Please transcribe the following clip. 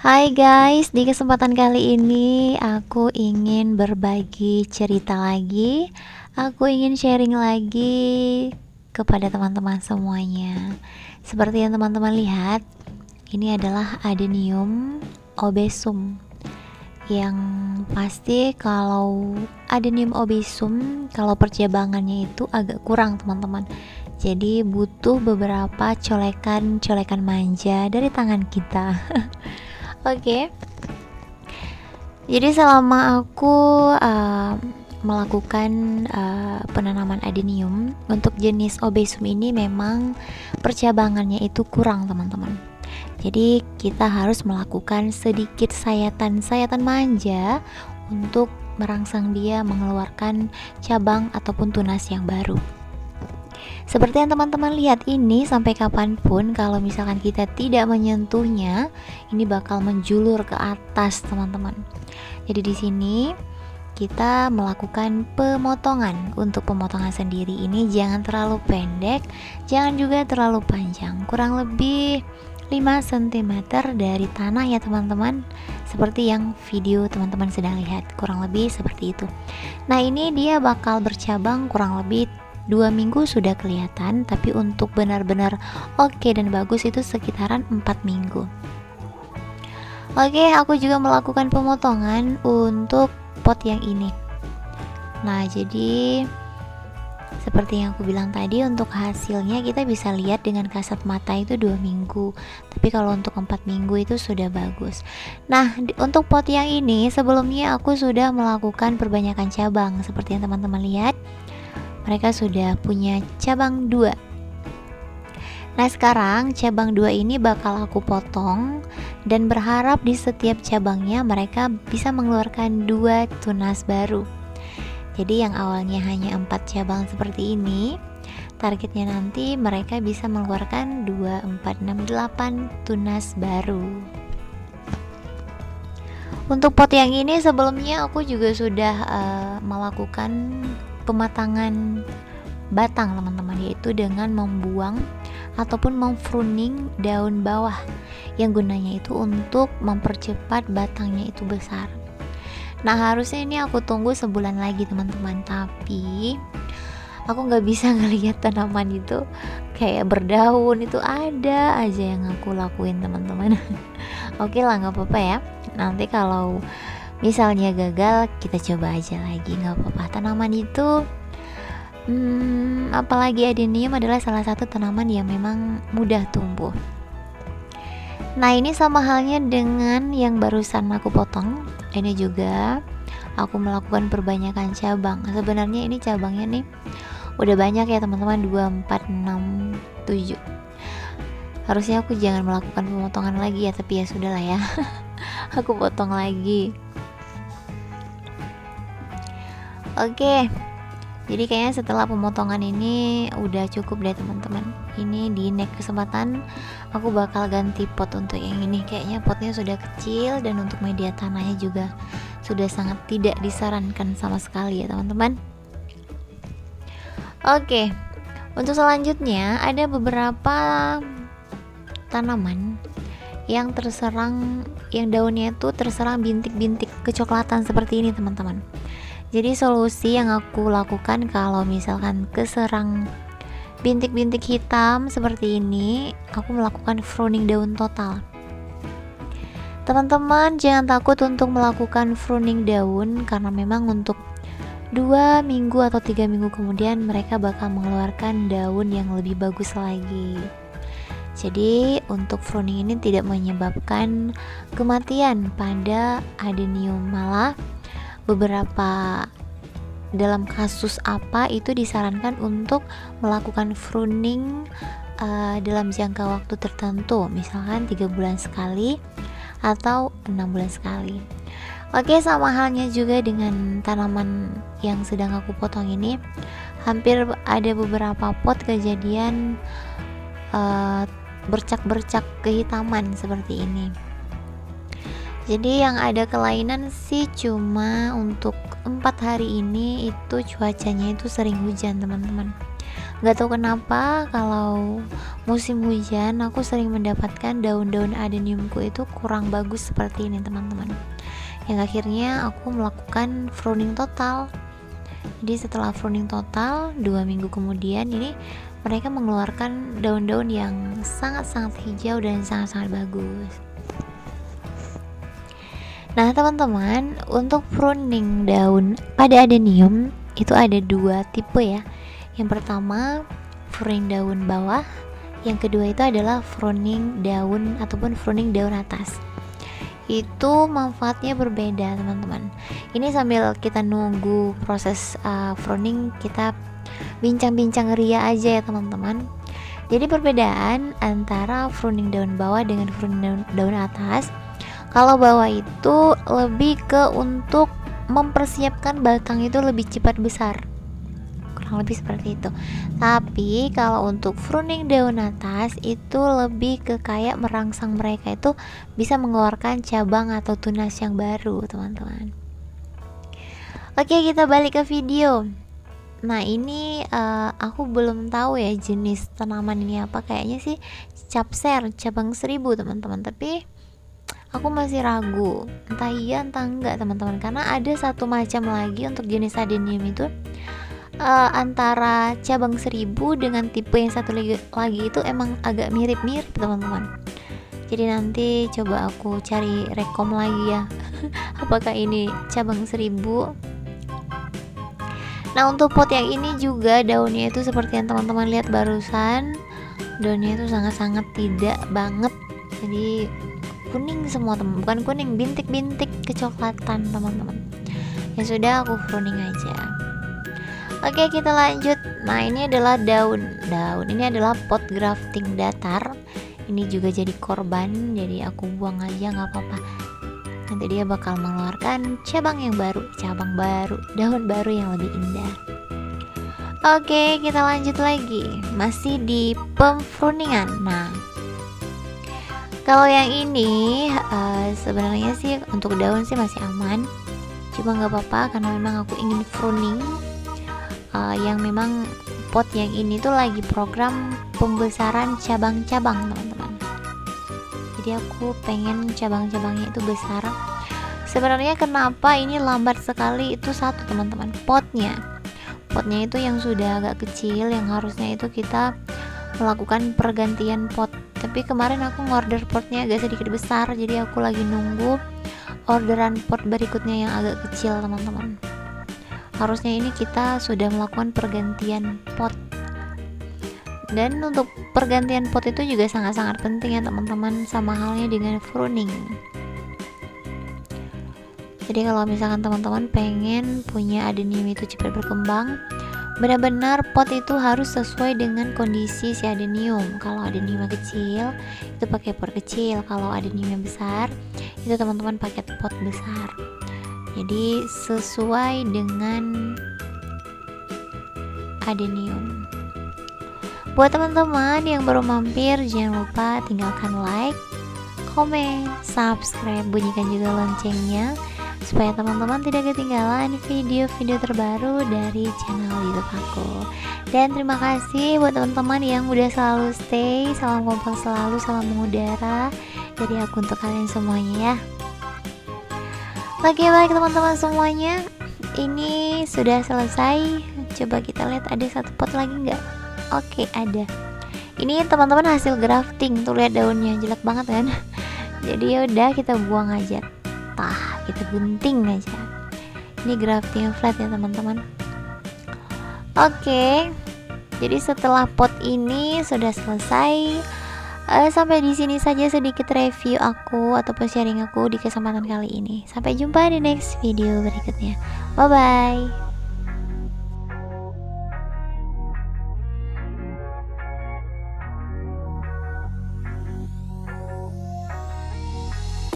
Hai guys, di kesempatan kali ini aku ingin berbagi cerita lagi. Aku ingin sharing lagi kepada teman-teman semuanya. Seperti yang teman-teman lihat, ini adalah Adenium obesum. Yang pasti kalau Adenium obesum, kalau percabangannya itu agak kurang teman-teman. Jadi butuh beberapa colekan manja dari tangan kita. Oke. Jadi selama aku melakukan penanaman adenium untuk jenis obesum ini, memang percabangannya itu kurang teman-teman. Jadi kita harus melakukan sedikit sayatan manja untuk merangsang dia mengeluarkan cabang ataupun tunas yang baru. Seperti yang teman-teman lihat ini, sampai kapanpun kalau misalkan kita tidak menyentuhnya, ini bakal menjulur ke atas teman-teman. Jadi di sini kita melakukan pemotongan. Untuk pemotongan sendiri ini jangan terlalu pendek, jangan juga terlalu panjang, kurang lebih 5 cm dari tanah ya teman-teman, seperti yang video teman-teman sedang lihat, kurang lebih seperti itu. Nah ini dia bakal bercabang kurang lebih 2 minggu sudah kelihatan, tapi untuk benar-benar oke dan bagus itu sekitaran 4 minggu. Oke, aku juga melakukan pemotongan untuk pot yang ini. Nah jadi seperti yang aku bilang tadi, untuk hasilnya kita bisa lihat dengan kasat mata itu 2 minggu, tapi kalau untuk 4 minggu itu sudah bagus. Nah untuk pot yang ini sebelumnya aku sudah melakukan perbanyakan cabang. Seperti yang teman-teman lihat, mereka sudah punya cabang 2. Nah sekarang cabang 2 ini bakal aku potong dan berharap di setiap cabangnya mereka bisa mengeluarkan 2 tunas baru. Jadi yang awalnya hanya 4 cabang seperti ini, targetnya nanti mereka bisa mengeluarkan 2, 4, 6, 8 tunas baru. Untuk pot yang ini sebelumnya aku juga sudah melakukan pematangan batang teman-teman, yaitu dengan membuang ataupun memfruning daun bawah, yang gunanya itu untuk mempercepat batangnya itu besar. Nah harusnya ini aku tunggu sebulan lagi teman-teman, tapi aku nggak bisa ngelihat tanaman itu kayak berdaun, itu ada aja yang aku lakuin teman-teman. Oke lah, nggak apa-apa ya, nanti kalau misalnya gagal kita coba aja lagi, nggak apa-apa. Tanaman itu apalagi adenium adalah salah satu tanaman yang memang mudah tumbuh. Nah ini sama halnya dengan yang barusan aku potong. Ini juga aku melakukan perbanyakan cabang. Sebenarnya ini cabangnya nih udah banyak ya teman-teman, 2, 4, 6, 7. Harusnya aku jangan melakukan pemotongan lagi ya, tapi ya sudah lah ya. Aku potong lagi. Oke, jadi kayaknya setelah pemotongan ini udah cukup deh teman-teman. Ini di next kesempatan aku bakal ganti pot untuk yang ini. Kayaknya potnya sudah kecil dan untuk media tanahnya juga sudah sangat tidak disarankan sama sekali ya teman-teman. Oke, untuk selanjutnya ada beberapa tanaman yang terserang, yang daunnya itu terserang bintik-bintik kecoklatan seperti ini teman-teman. Jadi solusi yang aku lakukan kalau misalkan keserang bintik-bintik hitam seperti ini, aku melakukan pruning daun total. Teman-teman jangan takut untuk melakukan pruning daun, karena memang untuk 2 minggu atau 3 minggu kemudian mereka bakal mengeluarkan daun yang lebih bagus lagi. Jadi untuk pruning ini tidak menyebabkan kematian pada adenium, malah beberapa dalam kasus apa itu disarankan untuk melakukan pruning dalam jangka waktu tertentu, misalkan 3 bulan sekali atau 6 bulan sekali. Oke, sama halnya juga dengan tanaman yang sedang aku potong ini. Hampir ada beberapa pot kejadian bercak-bercak kehitaman seperti ini. Jadi yang ada kelainan sih cuma untuk 4 hari ini itu cuacanya itu sering hujan teman-teman. Nggak tahu kenapa kalau musim hujan aku sering mendapatkan daun-daun adeniumku itu kurang bagus seperti ini teman-teman. Yang akhirnya aku melakukan pruning total. Jadi setelah pruning total 2 minggu kemudian ini mereka mengeluarkan daun-daun yang sangat-sangat hijau dan sangat-sangat bagus. Nah teman-teman, untuk pruning daun pada adenium itu ada 2 tipe ya. Yang pertama pruning daun bawah, yang kedua itu adalah pruning daun ataupun pruning daun atas. Itu manfaatnya berbeda teman-teman. Ini sambil kita nunggu proses pruning, kita bincang-bincang ria aja ya teman-teman. Jadi perbedaan antara pruning daun bawah dengan pruning daun atas, kalau bawah itu lebih ke untuk mempersiapkan batang itu lebih cepat besar, kurang lebih seperti itu. Tapi kalau untuk pruning daun atas itu lebih ke kayak merangsang mereka itu bisa mengeluarkan cabang atau tunas yang baru teman-teman. Oke, kita balik ke video. Nah ini aku belum tahu ya jenis tanaman ini apa, kayaknya sih capser cabang 1000 teman-teman, tapi aku masih ragu entah iya entah enggak teman-teman, karena ada satu macam lagi untuk jenis adenium itu antara cabang 1000 dengan tipe yang satu lagi itu emang agak mirip-mirip teman-teman. Jadi nanti coba aku cari rekom lagi ya apakah ini cabang 1000. Nah untuk pot yang ini juga daunnya itu seperti yang teman-teman lihat barusan, daunnya itu sangat-sangat tidak banget, jadi kuning semua teman, bukan kuning, bintik-bintik kecoklatan teman-teman. Ya sudah, aku pruning aja. Oke, kita lanjut. Nah ini adalah daun ini adalah pot grafting datar. Ini juga jadi korban, jadi aku buang aja nggak apa-apa. Nanti dia bakal mengeluarkan cabang yang baru, daun baru yang lebih indah. Oke, kita lanjut lagi, masih di pempruningan. Nah kalau yang ini sebenarnya sih untuk daun sih masih aman, cuma nggak apa-apa karena memang aku ingin pruning yang memang pot yang ini tuh lagi program pembesaran cabang-cabang teman-teman. Jadi aku pengen cabang-cabangnya itu besar. Sebenarnya kenapa ini lambat sekali itu satu teman-teman, potnya itu yang sudah agak kecil, yang harusnya itu kita melakukan pergantian pot. Tapi kemarin aku ngorder potnya agak sedikit besar, jadi aku lagi nunggu orderan pot berikutnya yang agak kecil teman-teman. Harusnya ini kita sudah melakukan pergantian pot. Dan untuk pergantian pot itu juga sangat-sangat penting ya teman-teman, sama halnya dengan pruning. Jadi kalau misalkan teman-teman pengen punya adenium itu cepat berkembang, benar-benar pot itu harus sesuai dengan kondisi si adenium. Kalau adeniumnya kecil itu pakai pot kecil, kalau adeniumnya besar itu teman-teman pakai pot besar. Jadi sesuai dengan adenium. Buat teman-teman yang baru mampir, jangan lupa tinggalkan like, komen, subscribe, bunyikan juga loncengnya supaya teman-teman tidak ketinggalan video-video terbaru dari channel YouTube aku. Dan terima kasih buat teman-teman yang udah selalu stay. Salam kompak selalu, salam mengudara dari aku untuk kalian semuanya ya. Oke, baik teman-teman semuanya, ini sudah selesai. Coba kita lihat ada satu pot lagi nggak? Oke, ada. Ini teman-teman hasil grafting, tuh lihat daunnya jelek banget kan. Jadi yaudah kita buang aja, kita gunting aja. Ini grafting flat ya teman-teman. Oke, jadi setelah pot ini sudah selesai, sampai di sini saja sedikit review aku ataupun sharing aku di kesempatan kali ini. Sampai jumpa di next video berikutnya. Bye bye.